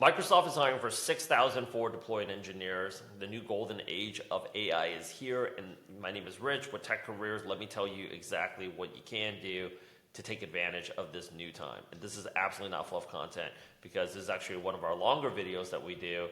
Microsoft is hiring for 6,000 forward deployed engineers. The new golden age of AI is here. And my name is Rich with Tech Careers. Let me tell you exactly what you can do to take advantage of this new time. And this is absolutely not fluff content because this is actually one of our longer videos that we do.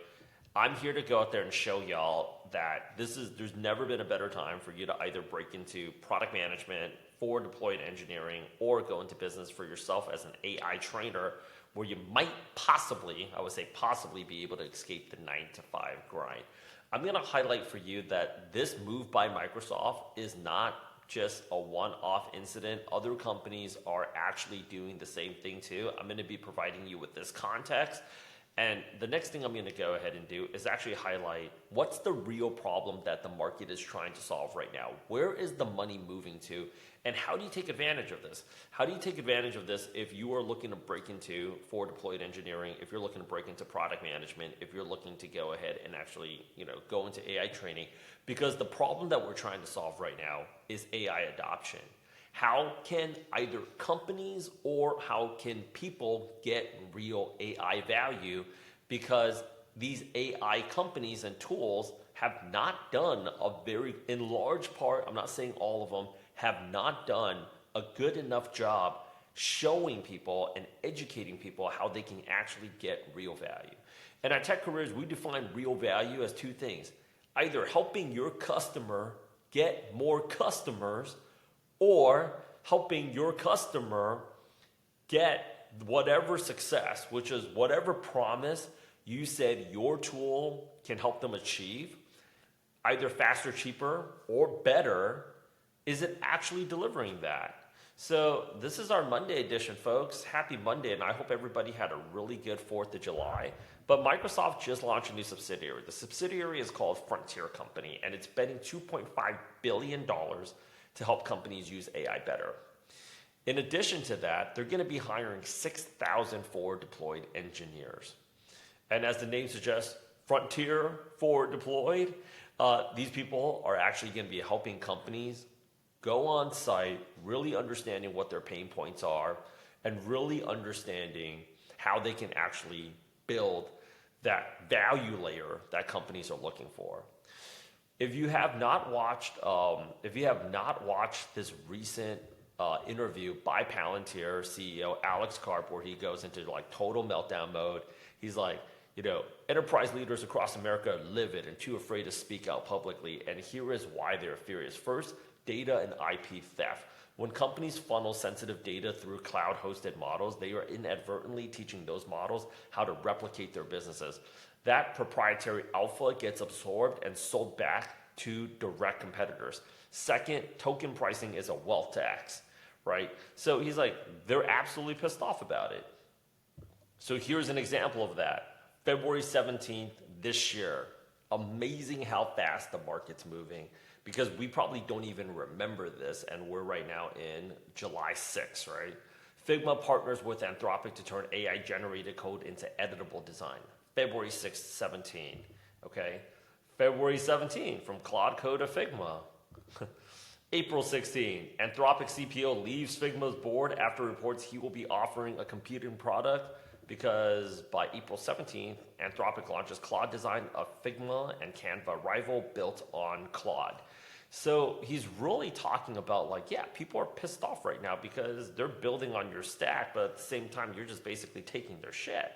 I'm here to go out there and show y'all that there's never been a better time for you to either break into product management, forward deployed engineering, or go into business for yourself as an AI trainer where you might possibly, I would say possibly, be able to escape the 9-to-5 grind. I'm going to highlight for you that this move by Microsoft is not just a one-off incident. Other companies are actually doing the same thing too. I'm going to be providing you with this context. And the next thing I'm going to go ahead and do is actually highlight what's the real problem that the market is trying to solve right now. Where is the money moving to? And how do you take advantage of this? How do you take advantage of this if you are looking to break into forward deployed engineering, if you're looking to break into product management, if you're looking to go ahead and actually, go into AI training? Because the problem that we're trying to solve right now is AI adoption. How can either companies or how can people get real AI value? Because these AI companies and tools have not done in large part, I'm not saying all of them, have not done a good enough job showing people and educating people how they can actually get real value. And at Tech Careers, we define real value as two things: either helping your customer get more customers, or helping your customer get whatever success, which is whatever promise you said your tool can help them achieve, either faster, cheaper, or better. Is it actually delivering that? So this is our Monday edition, folks. Happy Monday, and I hope everybody had a really good 4th of July. But Microsoft just launched a new subsidiary. The subsidiary is called Frontier Company, and it's spending $2.5 billion to help companies use AI better. In addition to that, they're going to be hiring 6,000 forward deployed engineers. And as the name suggests, Frontier forward deployed, these people are actually going to be helping companies go on site, really understanding what their pain points are, and really understanding how they can actually build that value layer that companies are looking for. If you have not watched this recent interview by Palantir CEO Alex Karp, where he goes into like total meltdown mode, he's like, enterprise leaders across America are livid and too afraid to speak out publicly, and here is why they're furious. First, data and IP theft. When companies funnel sensitive data through cloud-hosted models, they are inadvertently teaching those models how to replicate their businesses. That proprietary alpha gets absorbed and sold back to direct competitors. Second, token pricing is a wealth tax, right? So he's like, they're absolutely pissed off about it. So here's an example of that. February 17th this year. Amazing how fast the market's moving, because we probably don't even remember this, and we're right now in July 6th, right? Figma partners with Anthropic to turn AI-generated code into editable design. February 6th, 17, okay? February 17, from Claude Code to Figma. April 16, Anthropic CPO leaves Figma's board after reports he will be offering a competing product, because by April 17th, Anthropic launches Claude design of Figma and Canva rival built on Claude. So he's really talking about like, yeah, people are pissed off right now because they're building on your stack, but at the same time, you're just basically taking their shit.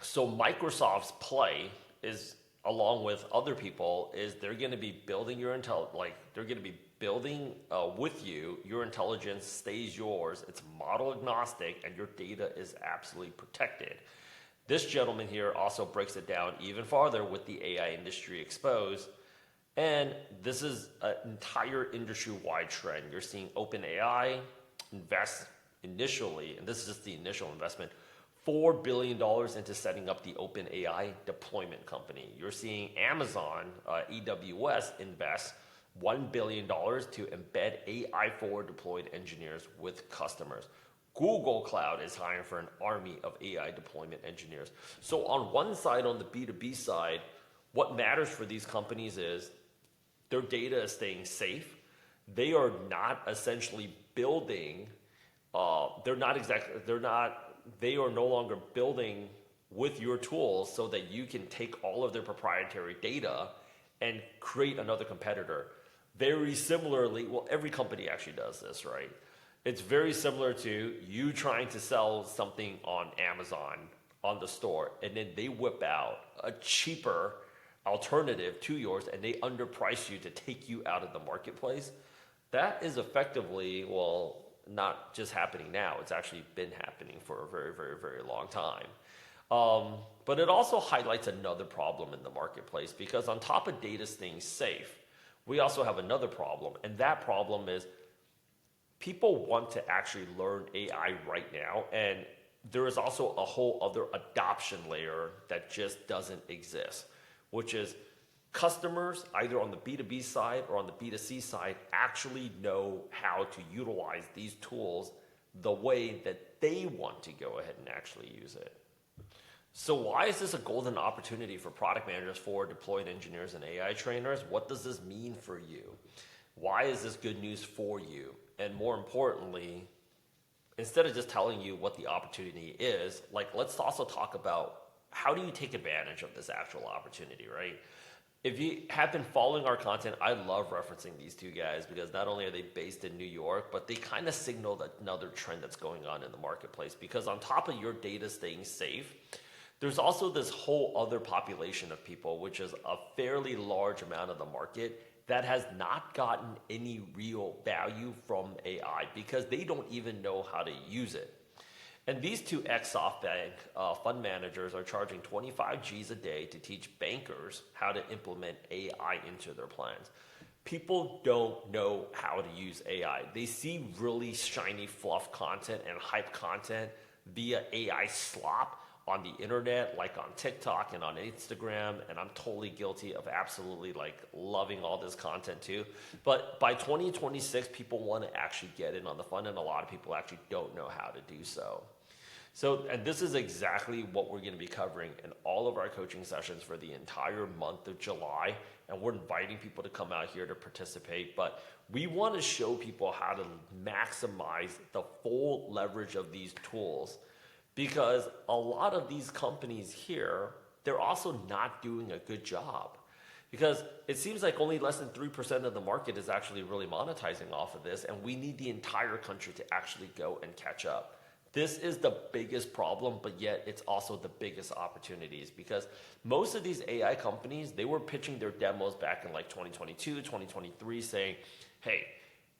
So Microsoft's play is, along with other people, is they're going to be building your they're going to be building with you. Your intelligence stays yours. It's model agnostic, and your data is absolutely protected. This gentleman here also breaks it down even farther with the AI industry exposed. And this is an entire industry-wide trend. You're seeing OpenAI invest initially, and this is just the initial investment, $4 billion into setting up the OpenAI deployment company. You're seeing Amazon, AWS, invest $1 billion to embed AI forward deployed engineers with customers. Google Cloud is hiring for an army of AI deployment engineers. So on one side, on the B2B side, what matters for these companies is their data is staying safe. They are not essentially building, they are no longer building with your tools so that you can take all of their proprietary data and create another competitor. Very similarly, well, every company actually does this, right? It's very similar to you trying to sell something on Amazon on the store, and then they whip out a cheaper alternative to yours and they underprice you to take you out of the marketplace. That is effectively, well, not just happening now, it's actually been happening for a very, very, very long time. But it also highlights another problem in the marketplace, because on top of data staying safe, we also have another problem, and that problem is people want to actually learn AI right now, and there is also a whole other adoption layer that just doesn't exist, which is customers, either on the B2B side or on the B2C side, actually know how to utilize these tools the way that they want to go ahead and actually use it. So why is this a golden opportunity for product managers, for deployed engineers, and AI trainers? What does this mean for you? Why is this good news for you? And more importantly, instead of just telling you what the opportunity is, like, let's also talk about how do you take advantage of this actual opportunity, right? If you have been following our content, I love referencing these two guys because not only are they based in New York, but they kind of signal another trend that's going on in the marketplace. Because on top of your data staying safe, there's also this whole other population of people, which is a fairly large amount of the market, that has not gotten any real value from AI because they don't even know how to use it. And these two ex-SoftBank fund managers are charging 25 G's a day to teach bankers how to implement AI into their plans. People don't know how to use AI. They see really shiny fluff content and hype content via AI slop on the internet, like on TikTok and on Instagram, and I'm totally guilty of absolutely like loving all this content too. But by 2026, people want to actually get in on the fun, and a lot of people actually don't know how to do so. So, and this is exactly what we're going to be covering in all of our coaching sessions for the entire month of July, and we're inviting people to come out here to participate, but we want to show people how to maximize the full leverage of these tools. Because a lot of these companies here, they're also not doing a good job. Because it seems like only less than 3% of the market is actually really monetizing off of this, and we need the entire country to actually go and catch up. This is the biggest problem, but yet it's also the biggest opportunities, because most of these AI companies, they were pitching their demos back in like 2022, 2023, saying, hey,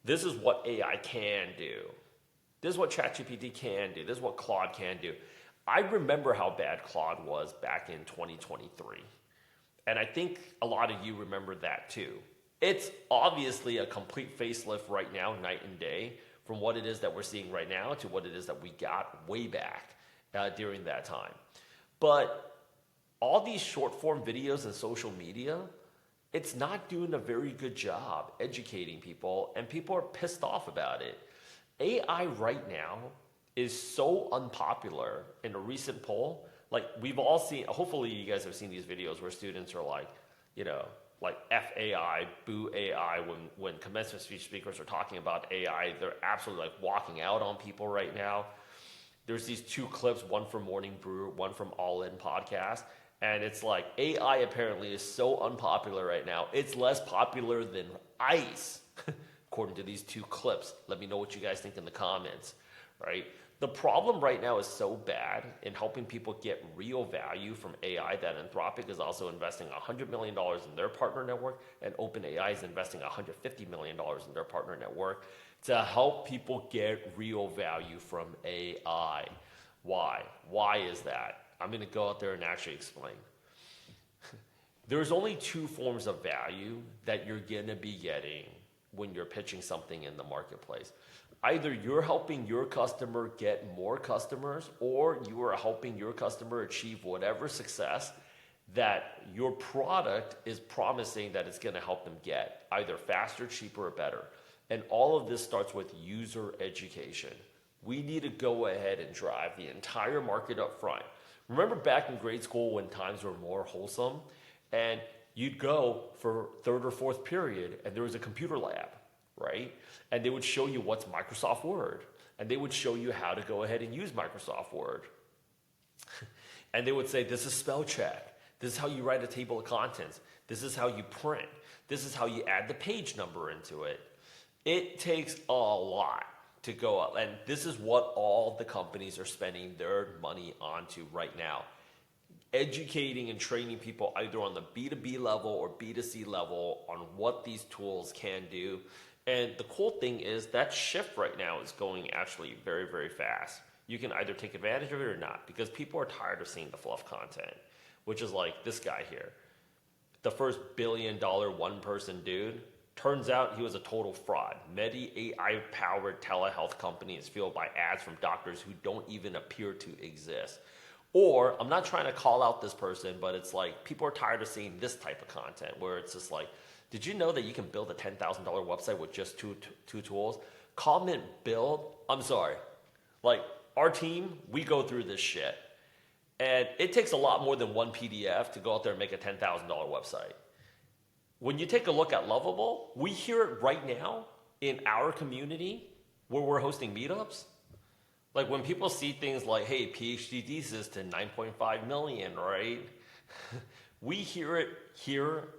this is what AI can do. This is what ChatGPT can do. This is what Claude can do. I remember how bad Claude was back in 2023. And I think a lot of you remember that too. It's obviously a complete facelift right now, night and day, from what it is that we're seeing right now to what it is that we got way back during that time. But all these short form videos and social media, it's not doing a very good job educating people, and people are pissed off about it. AI right now is so unpopular. In a recent poll, like we've all seen, hopefully you guys have seen these videos where students are like, you know, like F AI, boo AI, when commencement speech speakers are talking about AI, they're absolutely like walking out on people right now. There's these two clips, one from Morning Brew, one from All In Podcast, and it's like AI apparently is so unpopular right now. It's less popular than ICE. According to these two clips. Let me know what you guys think in the comments, right? The problem right now is so bad in helping people get real value from AI that Anthropic is also investing $100 million in their partner network, and OpenAI is investing $150 million in their partner network to help people get real value from AI. Why? Why is that? I'm going to go out there and actually explain. There's only two forms of value that you're going to be getting when you're pitching something in the marketplace. Either you're helping your customer get more customers, or you are helping your customer achieve whatever success that your product is promising that it's going to help them get, either faster, cheaper, or better. And all of this starts with user education. We need to go ahead and drive the entire market up front. Remember back in grade school when times were more wholesome, and you'd go for third or fourth period and there was a computer lab, right? And they would show you what's Microsoft Word, and they would show you how to go ahead and use Microsoft Word. And they would say, this is spell check. This is how you write a table of contents. This is how you print. This is how you add the page number into it. It takes a lot to go up. And this is what all the companies are spending their money onto right now. Educating and training people either on the B2B level or B2C level on what these tools can do. And the cool thing is that shift right now is going actually very, very fast. You can either take advantage of it or not, because people are tired of seeing the fluff content, which is like this guy here. The first $1 billion one-person dude, turns out he was a total fraud. Medi AI-powered telehealth company is fueled by ads from doctors who don't even appear to exist. Or, I'm not trying to call out this person, but it's like people are tired of seeing this type of content where it's just like, did you know that you can build a $10,000 website with just two tools? Comment build, I'm sorry. Like, our team, we go through this shit. And it takes a lot more than one PDF to go out there and make a $10,000 website. When you take a look at Lovable, we hear it right now in our community where we're hosting meetups. Like when people see things like, hey, PhD thesis to 9.5 million, right? We hear it here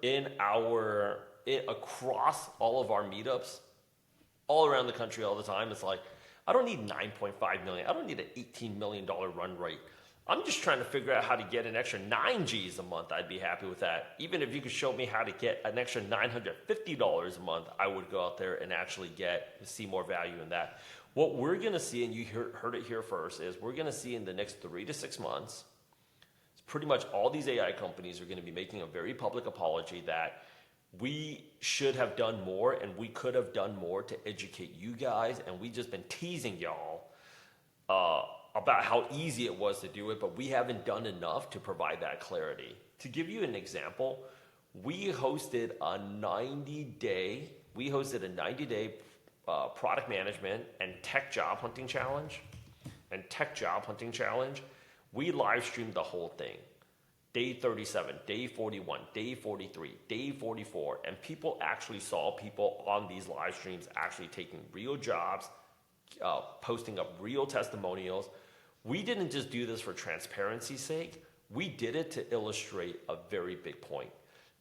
across all of our meetups, all around the country all the time. It's like, I don't need 9.5 million. I don't need an $18 million run rate. I'm just trying to figure out how to get an extra 9 G's a month. I'd be happy with that. Even if you could show me how to get an extra $950 a month, I would go out there and actually see more value in that. What we're going to see, and you heard it here first, is we're going to see in the next 3 to 6 months, pretty much all these AI companies are going to be making a very public apology that we should have done more and we could have done more to educate you guys, and we just been teasing y'all about how easy it was to do it, but we haven't done enough to provide that clarity. To give you an example, we hosted a 90-day product management and tech job hunting challenge. We live streamed the whole thing. Day 37, day 41, day 43, day 44, and people actually saw people on these live streams actually taking real jobs, posting up real testimonials. We didn't just do this for transparency's sake. We did it to illustrate a very big point.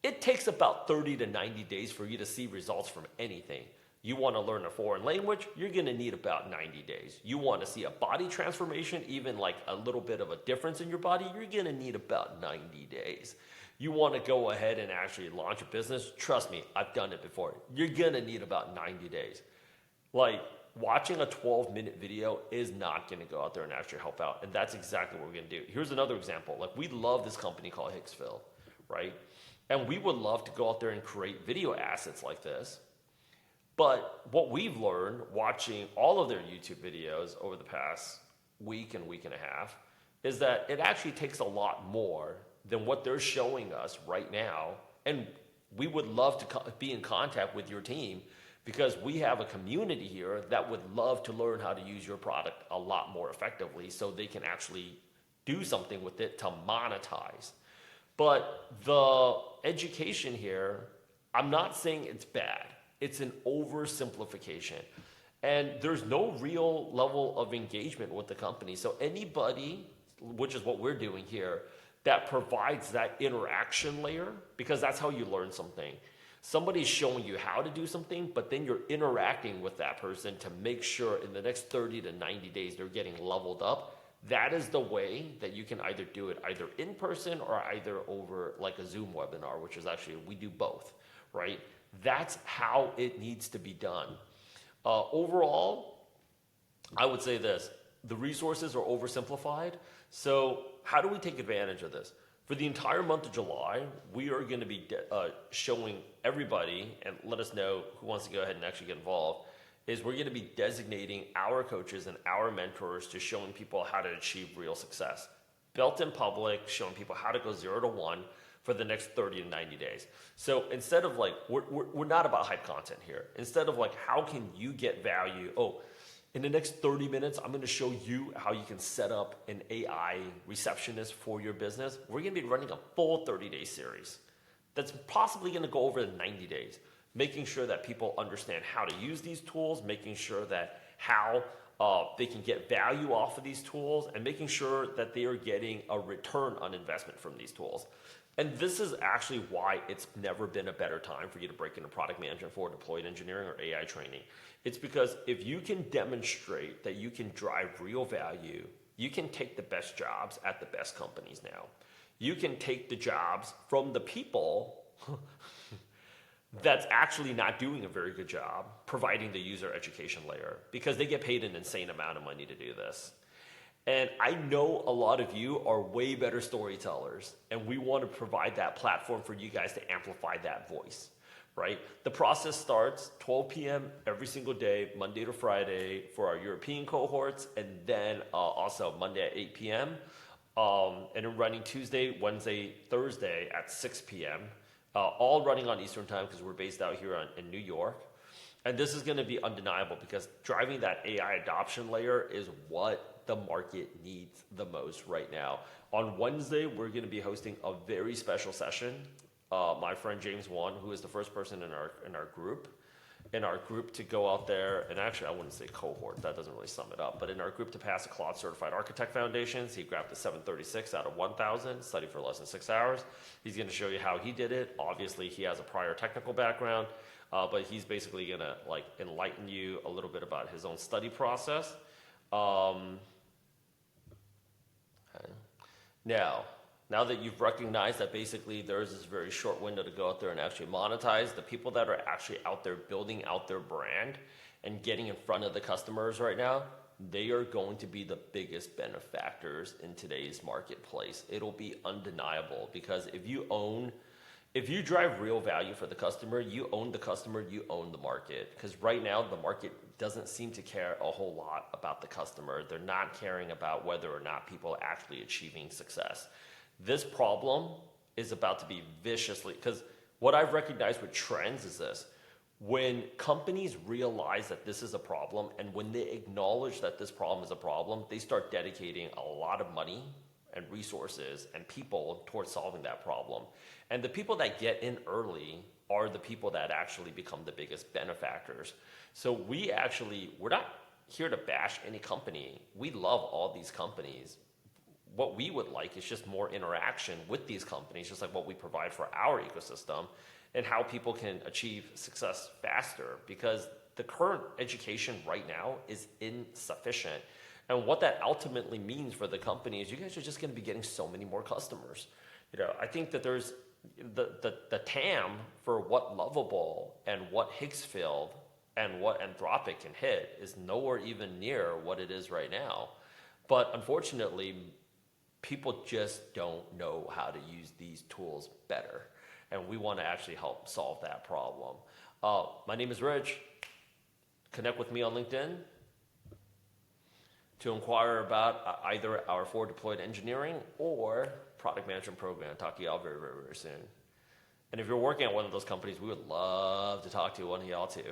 It takes about 30 to 90 days for you to see results from anything. You want to learn a foreign language, you're going to need about 90 days. You want to see a body transformation, even like a little bit of a difference in your body, you're going to need about 90 days. You want to go ahead and actually launch a business, trust me, I've done it before. You're going to need about 90 days. Like, watching a 12-minute video is not going to go out there and actually help out, and that's exactly what we're going to do. Here's another example. Like, we love this company called Hicksville, right? And we would love to go out there and create video assets like this. But what we've learned watching all of their YouTube videos over the past week and a half is that it actually takes a lot more than what they're showing us right now. And we would love to be in contact with your team, because we have a community here that would love to learn how to use your product a lot more effectively so they can actually do something with it to monetize. But the education here, I'm not saying it's bad. It's an oversimplification. And there's no real level of engagement with the company. So anybody, which is what we're doing here, that provides that interaction layer, because that's how you learn something. Somebody's showing you how to do something, but then you're interacting with that person to make sure in the next 30 to 90 days they're getting leveled up. That is the way that you can either do it either in person or either over like a Zoom webinar, which is actually, we do both, right? That's how it needs to be done. Overall, I would say this: the resources are oversimplified. So how do we take advantage of this? For the entire month of July, we are going to be showing everybody, and let us know who wants to go ahead and actually get involved, is we're going to be designating our coaches and our mentors to showing people how to achieve real success. Built in public, showing people how to go 0 to 1 for the next 30 to 90 days. So instead of like, we're not about hype content here. Instead of like, how can you get value? Oh, in the next 30 minutes, I'm going to show you how you can set up an AI receptionist for your business. We're going to be running a full 30-day series that's possibly going to go over the 90 days, making sure that people understand how to use these tools, making sure that how They can get value off of these tools and making sure that they are getting a return on investment from these tools. And this is actually why it's never been a better time for you to break into product management for deployed engineering or AI training. It's because if you can demonstrate that you can drive real value, you can take the best jobs at the best companies now. You can take the jobs from the people that's actually not doing a very good job providing the user education layer because they get paid an insane amount of money to do this. And I know a lot of you are way better storytellers, and we want to provide that platform for you guys to amplify that voice, right? The process starts 12 p.m. every single day, Monday to Friday for our European cohorts, and then also Monday at 8 p.m. And then running Tuesday, Wednesday, Thursday at 6 p.m. All running on Eastern time because we're based out here in New York. And this is going to be undeniable because driving that AI adoption layer is what the market needs the most right now. On Wednesday, we're going to be hosting a very special session. My friend James Wan, who is the first person in our group to go out there, and actually I wouldn't say cohort, that doesn't really sum it up, but in our group to pass the Claude Certified Architect Foundations, he grabbed a 736 out of 1,000, studied for less than 6 hours. He's going to show you how he did it. Obviously, he has a prior technical background, but he's basically going to like enlighten you a little bit about his own study process. Now that you've recognized that basically there's this very short window to go out there and actually monetize, the people that are actually out there building out their brand and getting in front of the customers right now, they are going to be the biggest benefactors in today's marketplace. It'll be undeniable because if you drive real value for the customer, you own the customer, you own the market. Because right now the market doesn't seem to care a whole lot about the customer. They're not caring about whether or not people are actually achieving success. This problem is about to be viciously, because what I've recognized with trends is this. When companies realize that this is a problem and when they acknowledge that this problem is a problem, they start dedicating a lot of money and resources and people towards solving that problem. And the people that get in early are the people that actually become the biggest benefactors. So we're not here to bash any company. We love all these companies. What we would like is just more interaction with these companies, just like what we provide for our ecosystem, and how people can achieve success faster, because the current education right now is insufficient. And what that ultimately means for the company is you guys are just going to be getting so many more customers. I think that there's the TAM for what Lovable and what Higgsfield and what Anthropic can hit is nowhere even near what it is right now. But unfortunately, people just don't know how to use these tools better. And we want to actually help solve that problem. My name is Rich. Connect with me on LinkedIn to inquire about either our forward deployed engineering or product management program. Talk to y'all very, very, very soon. And if you're working at one of those companies, we would love to talk to one of y'all too.